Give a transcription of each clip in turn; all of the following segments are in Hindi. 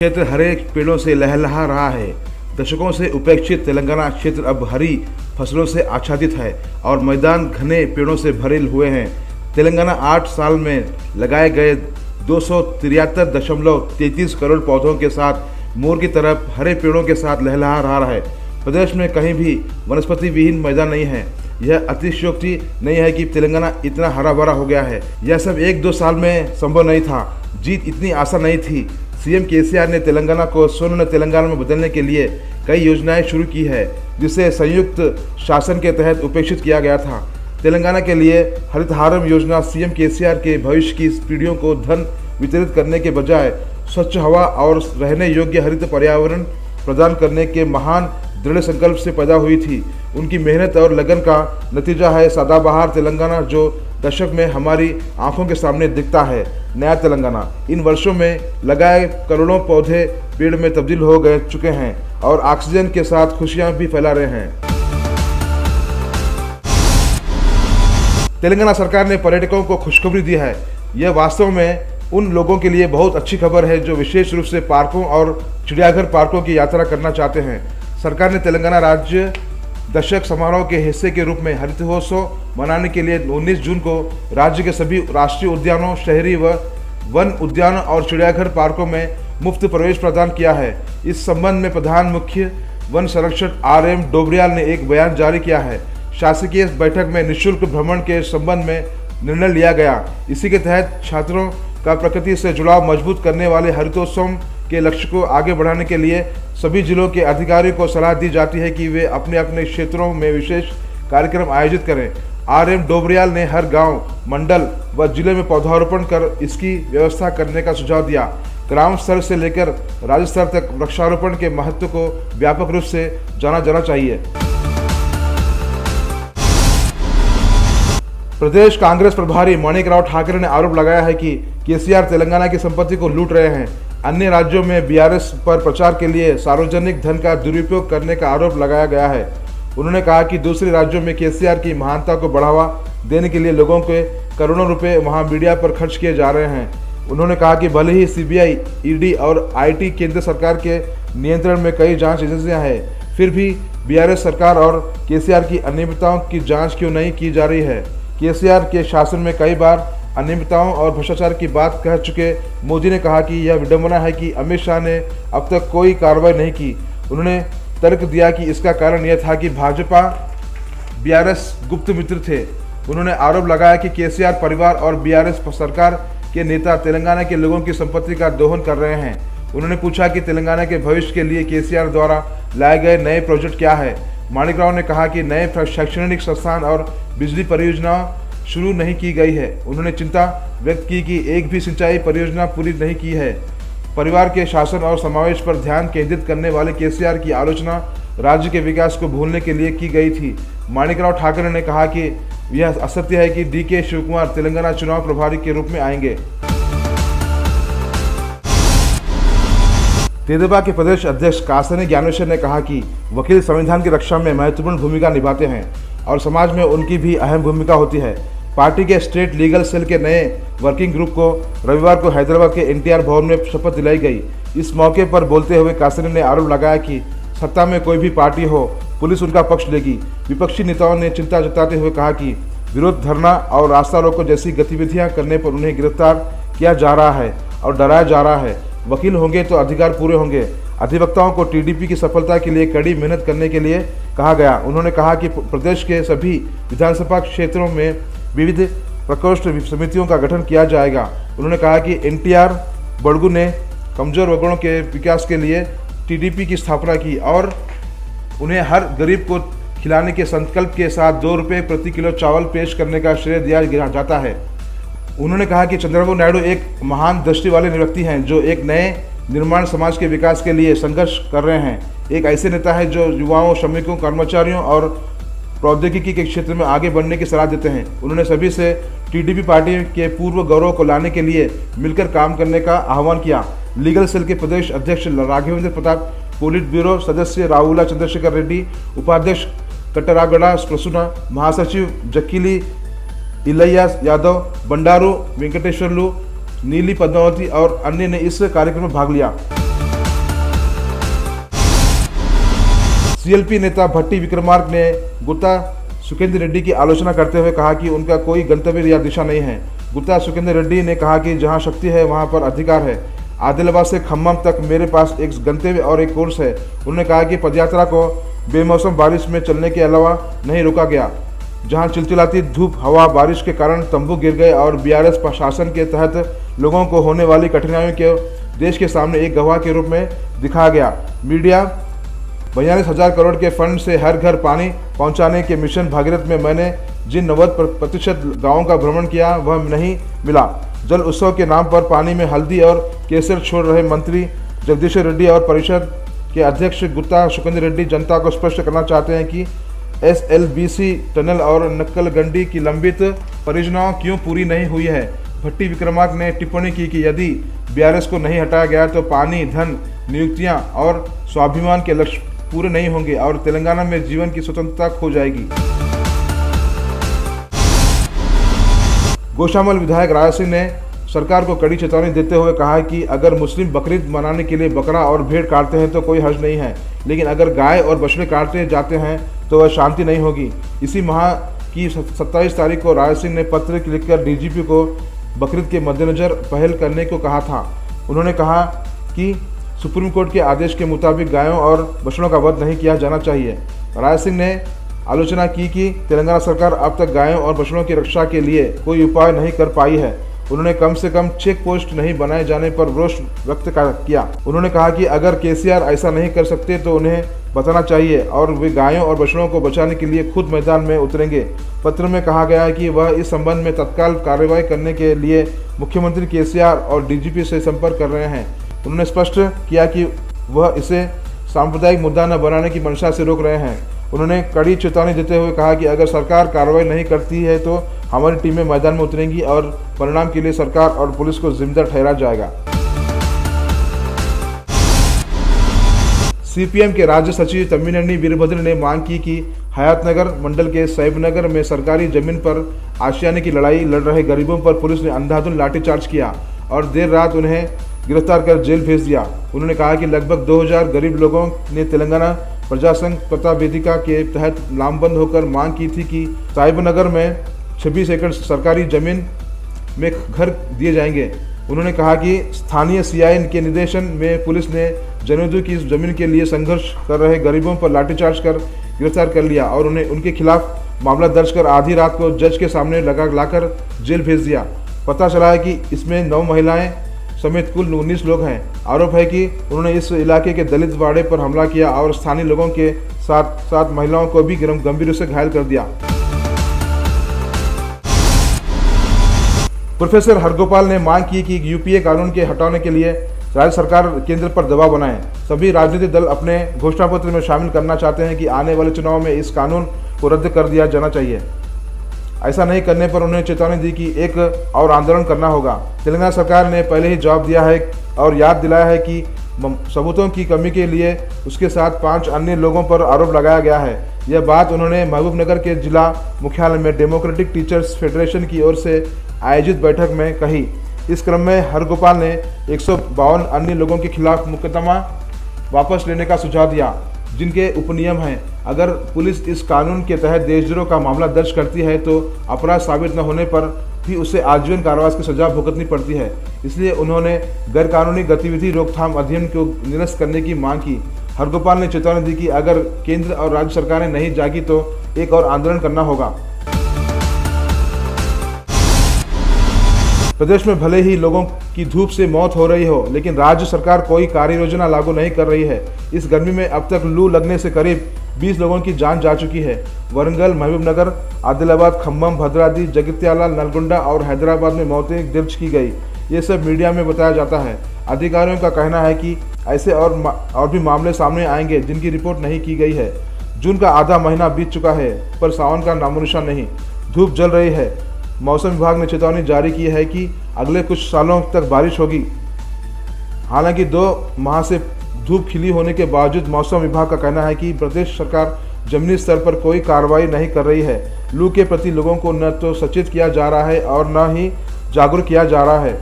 क्षेत्र हरे पेड़ों से लहलहा रहा है। दशकों से उपेक्षित तेलंगाना क्षेत्र अब हरी फसलों से आच्छादित है और मैदान घने पेड़ों से भरे हुए हैं। तेलंगाना 8 साल में लगाए गए 273.33 करोड़ पौधों के साथ मोर की तरफ हरे पेड़ों के साथ लहलहा रहा है। प्रदेश में कहीं भी वनस्पति विहीन मैदान नहीं है। यह अतिशयोक्ति नहीं है कि तेलंगाना इतना हरा भरा हो गया है। यह सब 1-2 साल में संभव नहीं था। जीत इतनी आसान नहीं थी। सीएम केसीआर ने तेलंगाना को स्वर्ण तेलंगाना में बदलने के लिए कई योजनाएं शुरू की है, जिसे संयुक्त शासन के तहत उपेक्षित किया गया था। तेलंगाना के लिए हरितहारम योजना सीएम केसीआर के भविष्य की पीढ़ियों को धन वितरित करने के बजाय स्वच्छ हवा और रहने योग्य हरित पर्यावरण प्रदान करने के महान दृढ़ संकल्प से पैदा हुई थी। उनकी मेहनत और लगन का नतीजा है सदाबहार तेलंगाना, जो दशक में हमारी आंखों के सामने दिखता है। नया तेलंगाना इन वर्षों में लगाए करोड़ों पौधे पेड़ में तब्दील हो गए चुके हैं और ऑक्सीजन के साथ खुशियां भी फैला रहे हैं। तेलंगाना सरकार ने पर्यटकों को खुशखबरी दी है। यह वास्तव में उन लोगों के लिए बहुत अच्छी खबर है जो विशेष रूप से पार्कों और चिड़ियाघर पार्कों की यात्रा करना चाहते हैं। सरकार ने तेलंगाना राज्य दशक समारोह के हिस्से के रूप में हरितोत्सव मनाने के लिए 19 जून को राज्य के सभी राष्ट्रीय उद्यानों, शहरी व वन उद्यानों और चिड़ियाघर पार्कों में मुफ्त प्रवेश प्रदान किया है। इस संबंध में प्रधान मुख्य वन संरक्षक RM डोबरियाल ने एक बयान जारी किया है। शासकीय बैठक में निःशुल्क भ्रमण के संबंध में निर्णय लिया गया। इसी के तहत छात्रों का प्रकृति से जुड़ाव मजबूत करने वाले हरितोत्सव के लक्ष्य को आगे बढ़ाने के लिए सभी जिलों के अधिकारियों को सलाह दी जाती है कि वे अपने अपने क्षेत्रों में विशेष कार्यक्रम आयोजित करें। RM डोबरियाल ने हर गांव, मंडल व जिले में पौधारोपण कर इसकी व्यवस्था करने का सुझाव दिया। ग्राम स्तर से लेकर राज्य स्तर तक वृक्षारोपण के महत्व को व्यापक रूप से जाना जाना चाहिए। प्रदेश कांग्रेस प्रभारी माणिकराव ठाकरे ने आरोप लगाया है कि केसीआर तेलंगाना की संपत्ति को लूट रहे हैं। अन्य राज्यों में बीआरएस पर प्रचार के लिए सार्वजनिक धन का दुरुपयोग करने का आरोप लगाया गया है। उन्होंने कहा कि दूसरे राज्यों में केसीआर की महानता को बढ़ावा देने के लिए लोगों के करोड़ों रुपए वहां मीडिया पर खर्च किए जा रहे हैं। उन्होंने कहा कि भले ही CBI, ED और IT केंद्र सरकार के नियंत्रण में कई जांच एजेंसियां हैं, फिर भी बीआरएस सरकार और केसीआर की अनियमितताओं की जाँच क्यों नहीं की जा रही है। केसीआर के शासन में कई बार अनियमितताओं और भ्रष्टाचार की बात कह चुके मोदी ने कहा कि यह विडंबना है कि अमित शाह ने अब तक कोई कार्रवाई नहीं की। उन्होंने तर्क दिया कि इसका कारण यह था कि भाजपा बीआरएस गुप्त मित्र थे। उन्होंने आरोप लगाया कि केसीआर परिवार और बीआरएस सरकार के नेता तेलंगाना के लोगों की संपत्ति का दोहन कर रहे हैं। उन्होंने पूछा कि तेलंगाना के भविष्य के लिए केसीआर द्वारा लाए गए नए प्रोजेक्ट क्या है। माणिकराव ने कहा कि नए शैक्षणिक संस्थान और बिजली परियोजना शुरू नहीं की गई है। उन्होंने चिंता व्यक्त की कि एक भी सिंचाई परियोजना पूरी नहीं की है। परिवार के शासन और समावेश पर ध्यान केंद्रित करने वाले केसीआर की आलोचना राज्य के विकास को भूलने के लिए की गई थी। माणिकराव ठाकरे ने कहा कि यह असत्य है कि DK शिवकुमार तेलंगाना चुनाव प्रभारी के रूप में आएंगे। तेदेपा के प्रदेश अध्यक्ष कासनी ज्ञानेश्वर ने कहा कि वकील संविधान की रक्षा में महत्वपूर्ण भूमिका निभाते हैं और समाज में उनकी भी अहम भूमिका होती है। पार्टी के स्टेट लीगल सेल के नए वर्किंग ग्रुप को रविवार को हैदराबाद के NTR भवन में शपथ दिलाई गई। इस मौके पर बोलते हुए कासनी ने आरोप लगाया कि सत्ता में कोई भी पार्टी हो, पुलिस उनका पक्ष लेगी। विपक्षी नेताओं ने चिंता जताते हुए कहा कि विरोध, धरना और रास्ता रोको जैसी गतिविधियां करने पर उन्हें गिरफ्तार किया जा रहा है और डराया जा रहा है। वकील होंगे तो अधिकार पूरे होंगे। अधिवक्ताओं को TDP की सफलता के लिए कड़ी मेहनत करने के लिए कहा गया। उन्होंने कहा कि प्रदेश के सभी विधानसभा क्षेत्रों में विविध प्रकोष्ठ समितियों का गठन किया जाएगा। उन्होंने कहा कि NTR बड़गू ने कमजोर वर्गों के विकास के लिए TDP की स्थापना की और उन्हें हर गरीब को खिलाने के संकल्प के साथ 2 रुपये प्रति किलो चावल पेश करने का श्रेय दिया जाता है। उन्होंने कहा कि चंद्रबाबू नायडू एक महान दृष्टि वाले व्यक्ति हैं जो एक नए निर्माण समाज के विकास के लिए संघर्ष कर रहे हैं। एक ऐसे नेता है जो युवाओं, श्रमिकों, कर्मचारियों और प्रौद्योगिकी के क्षेत्र में आगे बढ़ने की सलाह देते हैं। उन्होंने सभी से TDP पार्टी के पूर्व गौरव को लाने के लिए मिलकर काम करने का आह्वान किया। लीगल सेल के प्रदेश अध्यक्ष राघवेंद्र प्रताप, पोलिट ब्यूरो सदस्य राहुला चंद्रशेखर रेड्डी, उपाध्यक्ष कट्टरागड़ा प्रसूना, महासचिव जक्कीली इलैया यादव, बंडारू वेंकटेश्वरलू, नीली पद्मावती और अन्य ने इस कार्यक्रम में भाग लिया। सीएलपी नेता भट्टी विक्रमार्क ने गुत्ता सुखेंद्र रेड्डी की आलोचना करते हुए कहा कि उनका कोई गंतव्य या दिशा नहीं है। गुत्ता सुखेंद्र रेड्डी ने कहा कि जहां शक्ति है वहां पर अधिकार है। आदिलाबाद से खम्मम तक मेरे पास एक गंतव्य और एक कोर्स है। उन्होंने कहा कि पदयात्रा को बेमौसम बारिश में चलने के अलावा नहीं रोका गया, जहां चिलचिलाती धूप, हवा, बारिश के कारण तंबू गिर गए और बीआरएस प्रशासन के तहत लोगों को होने वाली कठिनाइयों के देश के सामने एक गवाह के रूप में दिखाया गया। मीडिया 42,000 करोड़ के फंड से हर घर पानी पहुंचाने के मिशन भागीरथ में मैंने जिन 90% गाँवों का भ्रमण किया वह नहीं मिला। जल उत्सव के नाम पर पानी में हल्दी और केसर छोड़ रहे मंत्री जगदीश रेड्डी और परिषद के अध्यक्ष गुत्ता सुखेंद्र रेड्डी जनता को स्पष्ट करना चाहते हैं कि एसएलबीसी टनल और नक्कलगंडी की लंबित परियोजनाओं क्यों पूरी नहीं हुई है। भट्टी विक्रमार्क ने टिप्पणी की कि यदि बीआरएस को नहीं हटाया गया तो पानी, धन, नियुक्तियां और स्वाभिमान के लक्ष्य पूरे नहीं होंगे और तेलंगाना में जीवन की स्वतंत्रता खो जाएगी। गोशामल विधायक राजा सिंह ने सरकार को कड़ी चेतावनी देते हुए कहा कि अगर मुस्लिम बकरीद मनाने के लिए बकरा और भेड़ काटते हैं तो कोई हर्ज नहीं है, लेकिन अगर गाय और बछड़े काटते जाते हैं तो वह शांति नहीं होगी। इसी माह की 27 तारीख को राजा सिंह ने पत्र लिखकर डीजीपी को बकरीद के मद्देनजर पहल करने को कहा था। उन्होंने कहा कि सुप्रीम कोर्ट के आदेश के मुताबिक गायों और बछड़ों का वध नहीं किया जाना चाहिए। राजा सिंह ने आलोचना की कि तेलंगाना सरकार अब तक गायों और बछड़ों की रक्षा के लिए कोई उपाय नहीं कर पाई है। उन्होंने कम से कम चेक पोस्ट नहीं बनाए जाने पर रोष व्यक्त किया। उन्होंने कहा कि अगर केसीआर ऐसा नहीं कर सकते तो उन्हें बताना चाहिए और वे गायों और बछड़ों को बचाने के लिए खुद मैदान में उतरेंगे। पत्र में कहा गया है कि वह इस संबंध में तत्काल कार्रवाई करने के लिए मुख्यमंत्री केसीआर और डीजीपी से संपर्क कर रहे हैं। उन्होंने स्पष्ट किया कि वह इसे सांप्रदायिक मुद्दा न बनाने की मंशा से रोक रहे हैं। उन्होंने कड़ी चेतावनी देते हुए कहा कि अगर सरकार कार्रवाई नहीं करती है तो हमारी टीमें मैदान में उतरेंगी और परिणाम के लिए सरकार और पुलिस को जिम्मेदार ठहराया जाएगा। सीपीएम के राज्य सचिव तम्मीननी वीरभद्र ने मांग की कि हयातनगर मंडल के सैबनगर में सरकारी जमीन पर आशियाने की लड़ाई लड़ रहे गरीबों पर पुलिस ने अंधाधुंध लाठीचार्ज किया और देर रात उन्हें गिरफ्तार कर जेल भेज दिया। उन्होंने कहा कि लगभग 2000 गरीब लोगों ने तेलंगाना प्रजासंघ प्रता वेदिका के तहत लामबंद होकर मांग की थी कि साहिबनगर में 26 एकड़ सरकारी जमीन में घर दिए जाएंगे। उन्होंने कहा कि स्थानीय सीआई के निर्देशन में पुलिस ने जनोदू की जमीन के लिए संघर्ष कर रहे गरीबों पर लाठीचार्ज कर गिरफ्तार कर लिया और उन्हें उनके खिलाफ मामला दर्ज कर आधी रात को जज के सामने लाकर जेल भेज दिया। पता चला है कि इसमें 9 महिलाएं समेत कुल 19 लोग हैं। आरोप है कि उन्होंने इस इलाके के दलित वाड़े पर हमला किया और स्थानीय लोगों के साथ साथ महिलाओं को भी गंभीर रूप से घायल कर दिया। प्रोफेसर हरगोपाल ने मांग की कि यूपीए कानून के हटाने के लिए राज्य सरकार केंद्र पर दबाव बनाए। सभी राजनीतिक दल अपने घोषणा पत्र में शामिल करना चाहते हैं कि आने वाले चुनाव में इस कानून को रद्द कर दिया जाना चाहिए। ऐसा नहीं करने पर उन्होंने चेतावनी दी कि एक और आंदोलन करना होगा। तेलंगाना सरकार ने पहले ही जवाब दिया है और याद दिलाया है कि सबूतों की कमी के लिए उसके साथ 5 अन्य लोगों पर आरोप लगाया गया है। यह बात उन्होंने महबूबनगर के जिला मुख्यालय में डेमोक्रेटिक टीचर्स फेडरेशन की ओर से आयोजित बैठक में कही। इस क्रम में हरगोपाल ने 152 अन्य लोगों के खिलाफ मुकदमा वापस लेने का सुझाव दिया, जिनके उपनियम हैं। अगर पुलिस इस कानून के तहत देशद्रोह का मामला दर्ज करती है तो अपराध साबित न होने पर भी उसे आजीवन कारावास की सजा भुगतनी पड़ती है। इसलिए उन्होंने गैरकानूनी गतिविधि रोकथाम अधिनियम को निरस्त करने की मांग की। हरगोपाल ने चेतावनी दी कि अगर केंद्र और राज्य सरकारें नहीं जागी तो एक और आंदोलन करना होगा। प्रदेश में भले ही लोगों की धूप से मौत हो रही हो, लेकिन राज्य सरकार कोई कार्य योजना लागू नहीं कर रही है। इस गर्मी में अब तक लू लगने से करीब 20 लोगों की जान जा चुकी है। वरंगल, महबूबनगर, आदिलाबाद, खम्मम, भद्राद्री, जगित्याला, नलगोंडा और हैदराबाद में मौतें दर्ज की गई। ये सब मीडिया में बताया जाता है। अधिकारियों का कहना है कि ऐसे और भी मामले सामने आएंगे जिनकी रिपोर्ट नहीं की गई है। जून का आधा महीना बीत चुका है पर सावन का नामोनिशान नहीं। धूप जल रही है। मौसम विभाग ने चेतावनी जारी की है कि अगले कुछ सालों तक बारिश होगी। हालांकि 2 माह से धूप खिली होने के बावजूद मौसम विभाग का कहना है कि प्रदेश सरकार जमीनी स्तर पर कोई कार्रवाई नहीं कर रही है। लू के प्रति लोगों को न तो सचेत किया जा रहा है और न ही जागरूक किया जा रहा है।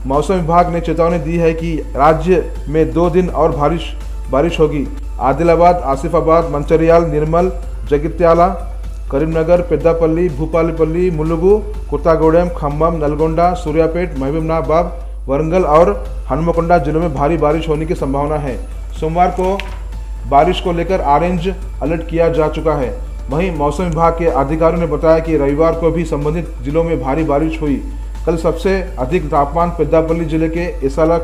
मौसम विभाग ने चेतावनी दी है कि राज्य में 2 दिन और बारिश बारिश होगी। आदिलाबाद, आसिफाबाद, मंचिर्याल, निर्मल, जगित्याला, करीमनगर, पेद्दापल्ली, भूपालपल्ली, मुलुगु, कोत्तागुडेम, खम्मम, नलगोंडा, सूर्यापेट, महबूबनाबाद, वरंगल और हनुमकोंडा जिलों में भारी बारिश होने की संभावना है। सोमवार को बारिश को लेकर ऑरेंज अलर्ट किया जा चुका है। वहीं मौसम विभाग के अधिकारियों ने बताया कि रविवार को भी संबंधित जिलों में भारी बारिश हुई। कल सबसे अधिक तापमान पेद्दापल्ली जिले के इसाला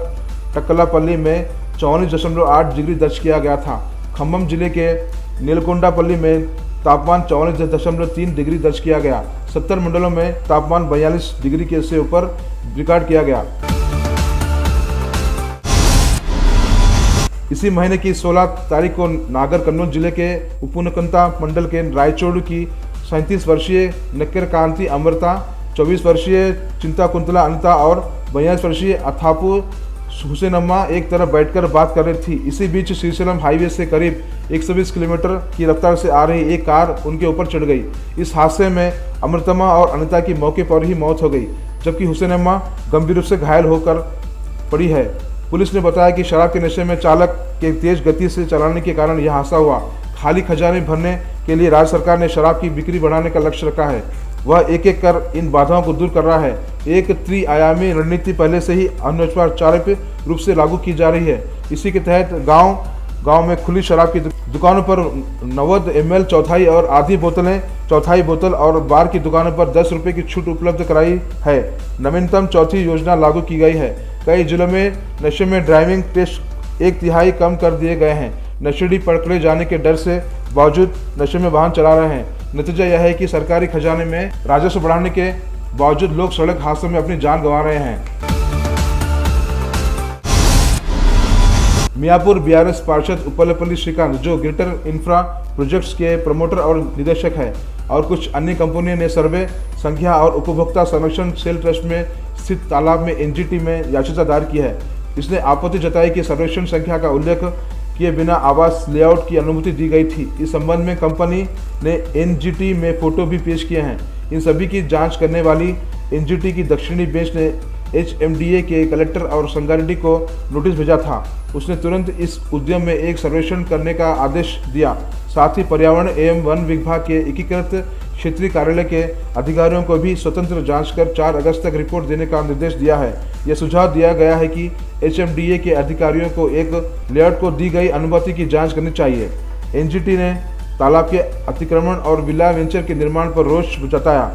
टक्कलापल्ली में 44.8 डिग्री दर्ज किया गया था। खम्मम जिले के नीलकोंडापल्ली में तापमान 44.3 डिग्री दर्ज किया गया। 70 मंडलों में तापमान 42 डिग्री के से ऊपर रिकॉर्ड किया गया। इसी महीने की 16 तारीख को नागर कन्नौज जिले के उपुनकंता मंडल के रायचोड़ की 37 वर्षीय नक्कर कांति अमृता, 24 वर्षीय चिंता कुंतला अनिता और 42 वर्षीय अथापू हुसैनम्मा एक तरफ बैठकर बात कर रही थी। इसी बीच श्रीशैलम हाईवे से करीब 120 किलोमीटर की रफ्तार से आ रही एक कार उनके ऊपर चढ़ गई। इस हादसे में अमृतम्मा और अनिता की मौके पर ही मौत हो गई, जबकि हुसैनम्मा गंभीर रूप से घायल होकर पड़ी है। पुलिस ने बताया कि शराब के नशे में चालक के तेज गति से चलाने के कारण यह हादसा हुआ। खाली खजाने भरने के लिए राज्य सरकार ने शराब की बिक्री बढ़ाने का लक्ष्य रखा है। वह एक एक कर इन बाधाओं को दूर कर रहा है। एक त्रिआयामी रणनीति पहले से ही अनौपचारिक रूप से लागू की जा रही है। इसी के तहत गांव में खुली शराब की दुकानों पर 90 ml चौथाई और आधी बोतलें चौथाई बोतल और बार की दुकानों पर 10 रुपये की छूट उपलब्ध कराई है। नवीनतम चौथी योजना लागू की गई है। कई जिलों में नशे में ड्राइविंग टेस्ट 1/3 कम कर दिए गए हैं। नशेड़ी पकड़े जाने के डर से बावजूद नशे में वाहन चला रहे हैं। नतीजा यह है कि सरकारी खजाने में राजस्व बढ़ाने के बावजूद लोग सड़क हादसों में अपनी जान गंवा रहे हैं। मियापुर बीआरएस पार्षद उपलपल्ली श्रीकांत, जो ग्रेटर इंफ्रा प्रोजेक्ट्स के प्रमोटर और निदेशक है, और कुछ अन्य कंपनियों ने सर्वे संख्या और उपभोक्ता संरक्षण सेल ट्रस्ट में स्थित तालाब में एनजीटी में याचिका दायर की है। इसने आपत्ति जताई कि सर्वेक्षण संख्या का उल्लेख किए बिना आवास लेआउट की अनुमति दी गई थी। इस संबंध में कंपनी ने एनजीटी में फोटो भी पेश किए हैं। इन सभी की जांच करने वाली एनजीटी की दक्षिणी बेंच ने एचएमडीए के कलेक्टर और संगारेड्डी को नोटिस भेजा था। उसने तुरंत इस उद्यम में एक सर्वेक्षण करने का आदेश दिया। साथ ही पर्यावरण एवं वन विभाग के एकीकृत क्षेत्रीय कार्यालय के अधिकारियों को भी स्वतंत्र जांच कर 4 अगस्त तक रिपोर्ट देने का निर्देश दिया है। यह सुझाव दिया गया है कि एचएमडीए के अधिकारियों को एक लेआउट को दी गई अनुमति की जांच करनी चाहिए। एनजीटी ने तालाब के अतिक्रमण और विला वेंचर के निर्माण पर रोष जताया।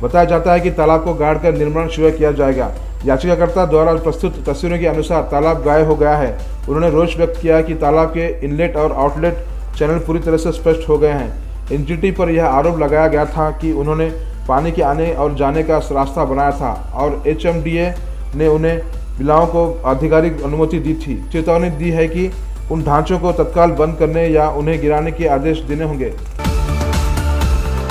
बताया जाता है कि तालाब को गाड़कर निर्माण शुरू किया जाएगा। याचिकाकर्ता द्वारा प्रस्तुत तस्वीरों के अनुसार तालाब गायब हो गया है। उन्होंने रोष व्यक्त किया कि तालाब के इनलेट और आउटलेट चैनल पूरी तरह से स्पष्ट हो गए हैं। एनजीटी पर यह आरोप लगाया गया था कि उन्होंने पानी के आने और जाने का रास्ता बनाया था और एचएमडीए ने उन्हें विलाओं को आधिकारिक अनुमति दी थी। चेतावनी दी है कि उन ढांचों को तत्काल बंद करने या उन्हें गिराने के आदेश देने होंगे।